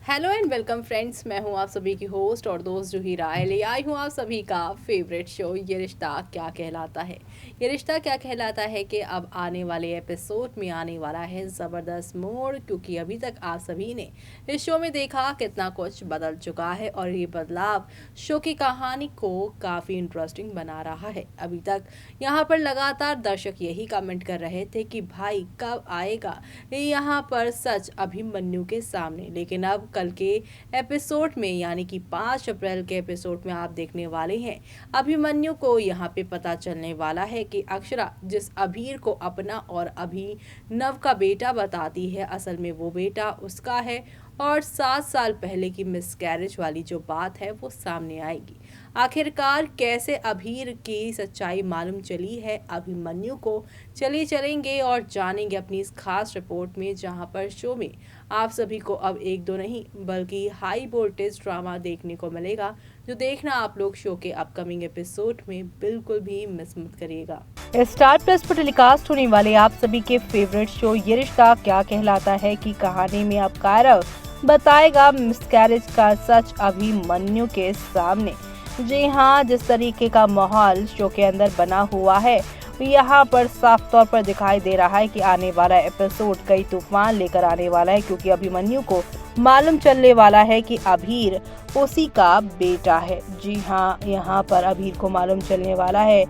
Hello and welcome friends, मैं हूं आप सभी की होस्ट और दोस्त जूही राय। ले आई हूं आप सभी का फेवरेट शो ये रिश्ता क्या कहलाता है। ये रिश्ता क्या कहलाता है कि अब आने वाले एपिसोड में आने वाला है ज़बरदस्त मोड़, क्योंकि अभी तक आप सभी ने इस शो में देखा कितना कुछ बदल चुका है और ये बदलाव शो की कहानी को काफ़ी इंटरेस्टिंग बना रहा है। अभी तक यहाँ पर लगातार दर्शक यही कमेंट कर रहे थे कि भाई कब आएगा यहाँ पर सच अभिमन्यु के सामने, लेकिन अब कल के एपिसोड में यानी कि 5 अप्रैल के एपिसोड में आप देखने वाले हैं अभिमन्यु को यहाँ पे पता चलने वाला है कि अक्षरा जिस अभीर को अपना और अभिनव का बेटा बताती है, असल में वो बेटा उसका है और 7 साल पहले की मिसकैरेज वाली जो बात है वो सामने आएगी। आखिरकार कैसे अभीर की सच्चाई मालूम चली है अभिमन्यु को, चलिए चलेंगे और जानेंगे अपनी इस खास रिपोर्ट में, जहां पर शो में आप सभी को अब एक दो नहीं बल्कि हाई वोल्टेज ड्रामा देखने को मिलेगा, जो देखना आप लोग शो के अपकमिंग एपिसोड में बिल्कुल भी मिस मत करिएगा। स्टार प्लस पर टेलीकास्ट होने वाले आप सभी के फेवरेट शो ये रिश्ता क्या कहलाता है की कहानी में अब कायरव बताएगा मिसकैरेज का सच अभिमन्यु के सामने। जी हाँ, जिस तरीके का माहौल शो के अंदर बना हुआ है यहाँ पर साफ तौर पर दिखाई दे रहा है कि आने वाला एपिसोड कई तूफान लेकर आने वाला है, क्योंकि अभिमन्यु को मालूम चलने वाला है कि अभीर उसी का बेटा है। जी हाँ, यहाँ पर अभीर को मालूम चलने वाला है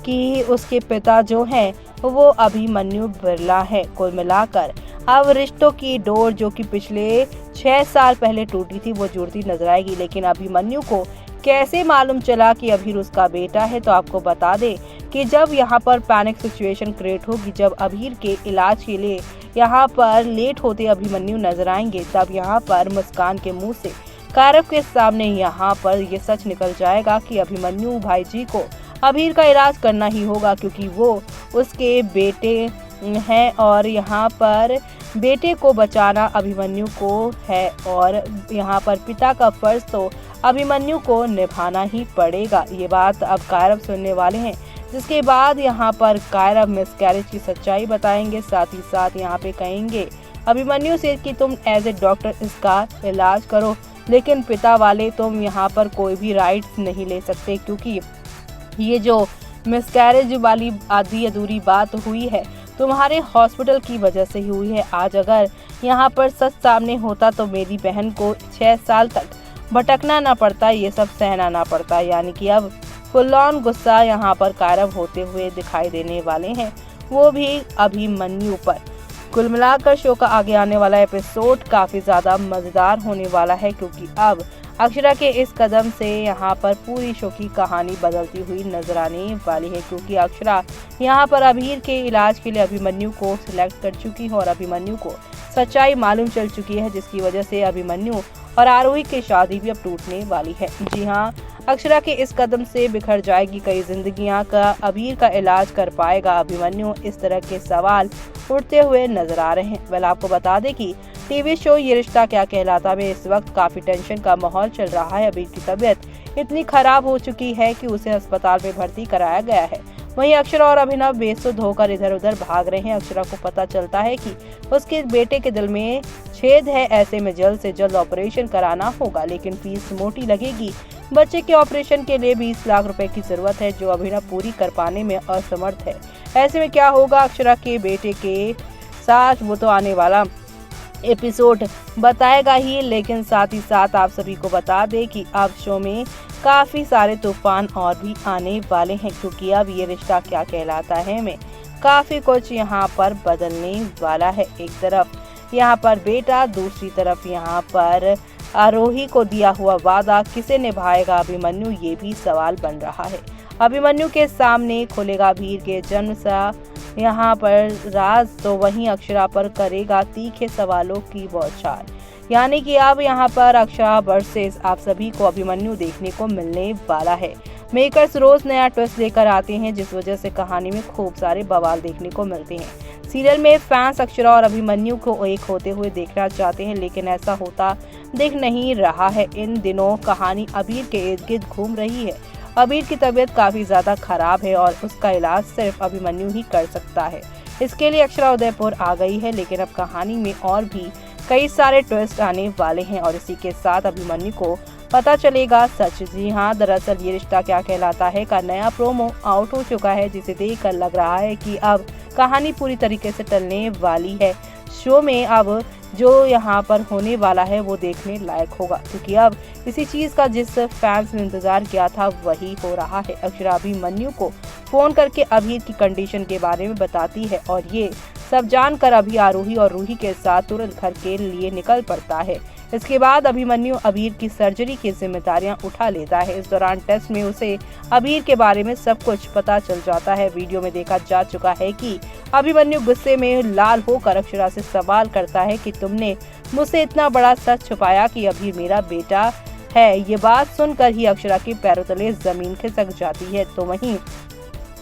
कि उसके पिता जो हैं वो अभिमन्यु बिरला है। कुल मिलाकर अब रिश्तों की डोर जो कि पिछले 6 साल पहले टूटी थी वो जुड़ती नजर आएगी। लेकिन अभिमन्यु को कैसे मालूम चला कि अभीर उसका बेटा है, तो आपको बता दें कि जब यहाँ पर पैनिक सिचुएशन क्रिएट होगी, जब अभीर के इलाज के लिए यहाँ पर लेट होते अभिमन्यु नजर आएंगे, तब यहाँ पर मुस्कान के मुंह से कायरव के सामने यहाँ पर ये सच निकल जाएगा कि अभिमन्यु भाई जी को अभीर का इलाज करना ही होगा, क्योंकि वो उसके बेटे हैं और यहाँ पर बेटे को बचाना अभिमन्यु को है और यहाँ पर पिता का फर्ज तो अभिमन्यु को निभाना ही पड़ेगा। ये बात अब कायरव सुनने वाले हैं, जिसके बाद यहाँ पर कायरव मिसकैरेज की सच्चाई बताएंगे, साथ ही साथ यहाँ पे कहेंगे अभिमन्यु से कि तुम एज ए डॉक्टर इसका इलाज करो, लेकिन पिता वाले तुम यहाँ पर कोई भी राइट्स नहीं ले सकते, क्योंकि ये जो मिसकैरेज वाली आधी अधूरी बात हुई है तुम्हारे हॉस्पिटल की वजह से ही हुई है। आज अगर यहाँ पर सच सामने होता तो मेरी बहन को 6 साल तक भटकना ना पड़ता, ये सब सहना ना पड़ता। यानी कि अब फुल ऑन गुस्सा यहाँ पर कायरव होते हुए दिखाई देने वाले हैं, वो भी अभिमन्यु पर। कुल मिलाकर शो का आगे आने वाला एपिसोड काफी ज्यादा मजेदार होने वाला है, क्योंकि अब अक्षरा के इस कदम से यहाँ पर पूरी शो की कहानी बदलती हुई नजर आने वाली है, क्योंकि अक्षरा यहाँ पर अभीर के इलाज के लिए अभिमन्यु को सिलेक्ट कर चुकी है और अभिमन्यु को सच्चाई मालूम चल चुकी है, जिसकी वजह से अभिमन्यु और आरोही की शादी भी अब टूटने वाली है। जी हाँ, अक्षरा के इस कदम से बिखर जाएगी कई जिंदगियां, का अभीर का इलाज कर पाएगा अभिमन्यु, इस तरह के सवाल उठते हुए नजर आ रहे हैं। वेल, आपको बता दें कि टीवी शो ये रिश्ता क्या कहलाता में इस वक्त काफी टेंशन का माहौल चल रहा है। अभीर की तबीयत इतनी खराब हो चुकी है कि उसे अस्पताल में भर्ती कराया गया है। वहीं अक्षरा और अभिनव बेसुध होकर इधर उधर भाग रहे हैं। अक्षरा को पता चलता है कि उसके बेटे के दिल में छेद है, ऐसे में जल्द से जल्द ऑपरेशन कराना होगा, लेकिन फीस मोटी लगेगी। बच्चे के ऑपरेशन के लिए 20 लाख रुपए की जरूरत है, जो अभिनव पूरी कर पाने में असमर्थ है। ऐसे में क्या होगा अक्षरा के बेटे के साथ, वो तो आने वाला एपिसोड बताएगा ही। लेकिन साथ ही साथ आप सभी को बता दें कि अब शो में काफी सारे तूफान और भी आने वाले हैं, क्योंकि अब ये रिश्ता क्या कहलाता है में काफी कुछ यहाँ पर बदलने वाला है। एक तरफ यहाँ पर बेटा, दूसरी तरफ यहाँ पर आरोही को दिया हुआ वादा किसे निभाएगा अभिमन्यु, ये भी सवाल बन रहा है। अभिमन्यु के सामने खुलेगा अभीर के जन्म सा यहाँ पर राज, तो वहीं अक्षरा पर करेगा तीखे सवालों की बौछार। यानी कि अब यहाँ पर अक्षरा वर्सेस आप सभी को अभिमन्यु देखने को मिलने वाला है। मेकर्स रोज नया ट्विस्ट लेकर आते हैं, जिस वजह से कहानी में खूब सारे बवाल देखने को मिलते हैं। सीरियल में फैंस अक्षरा और अभिमन्यु को एक होते हुए देखना चाहते हैं, लेकिन ऐसा होता दिख नहीं रहा है। इन दिनों कहानी अभीर के इर्द गिर्द घूम रही है। अभीर की तबीयत काफी ज्यादा खराब है और उसका इलाज सिर्फ अभिमन्यु ही कर सकता है। इसके लिए अक्षरा उदयपुर आ गई है, लेकिन अब कहानी में और भी कई सारे ट्विस्ट आने वाले हैं और इसी के साथ अभिमन्यु को पता चलेगा सच। जी हाँ, दरअसल ये रिश्ता क्या कहलाता है का नया प्रोमो आउट हो चुका है, जिसे देखकर लग रहा है कि अब कहानी पूरी तरीके से टलने वाली है। शो में अब जो यहाँ पर होने वाला है वो देखने लायक होगा, क्योंकि अब इसी चीज का जिस फैंस ने इंतजार किया था वही हो रहा है। अक्षरा अभिमन्यु को फोन करके अभीर की कंडीशन के बारे में बताती है और ये सब जानकर अभी आरोही और रूही के साथ तुरंत घर के लिए निकल पड़ता है। इसके बाद अभिमन्यु अभीर की सर्जरी की जिम्मेदारियां उठा लेता है। इस दौरान टेस्ट में उसे अभीर के बारे में सब कुछ पता चल जाता है। वीडियो में देखा जा चुका है कि अभिमन्यु गुस्से में लाल होकर अक्षरा से सवाल करता है कि तुमने मुझसे इतना बड़ा सच छुपाया कि अभीर मेरा बेटा है। ये बात सुनकर ही अक्षरा के पैरों तले जमीन खिसक जाती है। तो वहीं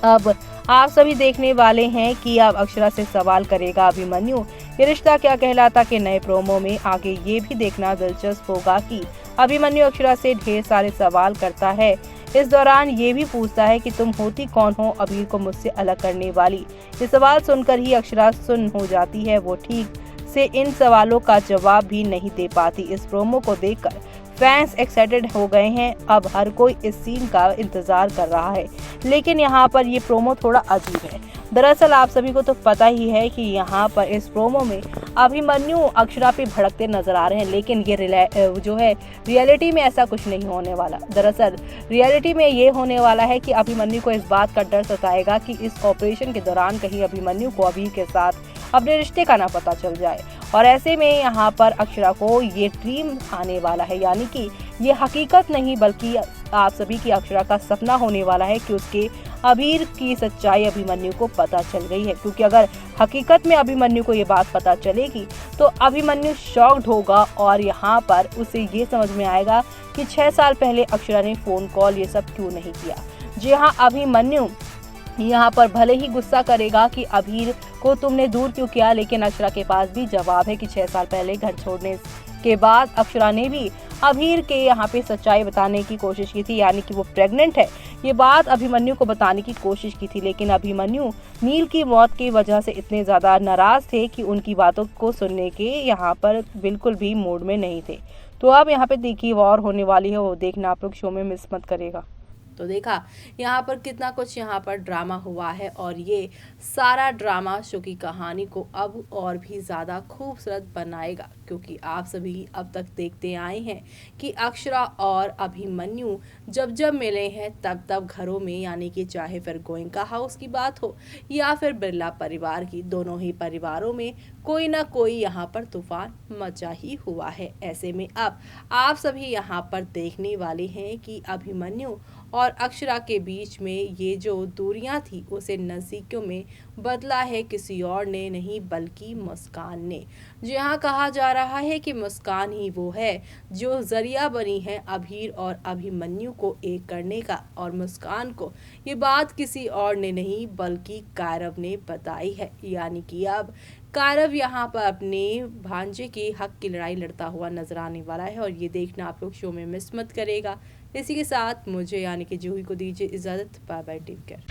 अब आप सभी देखने वाले हैं कि अब अक्षरा से सवाल करेगा अभिमन्यु। ये रिश्ता क्या कहलाता के नए प्रोमो में आगे ये भी देखना दिलचस्प होगा कि अभिमन्यु अक्षरा से ढेर सारे सवाल करता है। इस दौरान ये भी पूछता है कि तुम होती कौन हो अभीर को मुझसे अलग करने वाली। ये सवाल सुनकर ही अक्षरा सुन्न हो जाती है। वो ठीक से इन सवालों का जवाब भी नहीं दे पाती। इस प्रोमो को देखकर फैंस एक्साइटेड हो गए हैं। अब हर कोई इस सीन का इंतजार कर रहा है, लेकिन यहाँ पर ये प्रोमो थोड़ा अजीब है। दरअसल आप सभी को तो पता ही है कि यहाँ पर इस प्रोमो में अभिमन्यु अक्षरा पे भड़कते नजर आ रहे हैं, लेकिन ये जो है रियलिटी में ऐसा कुछ नहीं होने वाला। दरअसल रियलिटी में ये होने वाला है कि अभिमन्यु को इस बात का डर सताएगा कि इस ऑपरेशन के दौरान कहीं अभिमन्यु को अभीर के साथ अपने रिश्ते का ना पता चल जाए, और ऐसे में यहाँ पर अक्षरा को ये ड्रीम आने वाला है, यानी कि ये हकीकत नहीं बल्कि आप सभी की अक्षरा का सपना होने वाला है कि उसके अभीर की सच्चाई अभिमन्यु को पता चल गई है। क्योंकि अगर हकीकत में अभिमन्यु को ये बात पता चलेगी तो अभिमन्यु शॉक्ड होगा और यहाँ पर उसे ये समझ में आएगा कि 6 साल पहले अक्षरा ने फोन कॉल ये सब क्यों नहीं किया। जी हाँ, अभिमन्यु यहाँ पर भले ही गुस्सा करेगा कि अभीर को तुमने दूर क्यों किया, लेकिन अक्षरा के पास भी जवाब है कि 6 साल पहले घर छोड़ने के बाद अक्षरा ने भी अभीर के यहाँ पे सच्चाई बताने की कोशिश की थी, यानी कि वो प्रेग्नेंट है। ये बात अभिमन्यु को बताने की कोशिश की थी, लेकिन अभिमन्यु नील की मौत की वजह से इतने ज्यादा नाराज थे कि उनकी बातों को सुनने के यहाँ पर बिल्कुल भी मूड में नहीं थे। तो अब यहाँ पे देखिए वॉर होने वाली है, वो देखना आप लोग शो में मिस मत करेगा। तो देखा यहाँ पर कितना कुछ यहाँ पर ड्रामा हुआ है, और ये सारा ड्रामा शो की कहानी को अब और भी ज़्यादा खूबसूरत बनाएगा, क्योंकि आप सभी अब तक देखते आए हैं कि अक्षरा और अभिमन्यु जब जब मिले हैं तब तब घरों में, यानी कि चाहे फिर गोयनका हाउस की बात हो या फिर बिरला परिवार की, दोनों ही परिवारों में कोई ना कोई यहाँ पर तूफान मचा ही हुआ है। ऐसे में अब आप सभी यहाँ पर देखने वाले हैं कि अभिमन्यु और अक्षरा के बीच में ये जो दूरियां थी उसे नज़दीकियों में बदला है किसी और ने नहीं बल्कि मुस्कान ने। जहाँ कहा जा रहा है कि मुस्कान ही वो है जो जरिया बनी है अभीर और अभिमन्यु को एक करने का, और मुस्कान को ये बात किसी और ने नहीं बल्कि कायरव ने बताई है। यानी कि अब कायरव यहाँ पर अपने भांजे के हक की लड़ाई लड़ता हुआ नजर आने वाला है, और ये देखना आप लोग शो में मिस मत करेगा। इसी के साथ मुझे यानी कि जूही को दीजिए इजाजत। Bye bye, take care.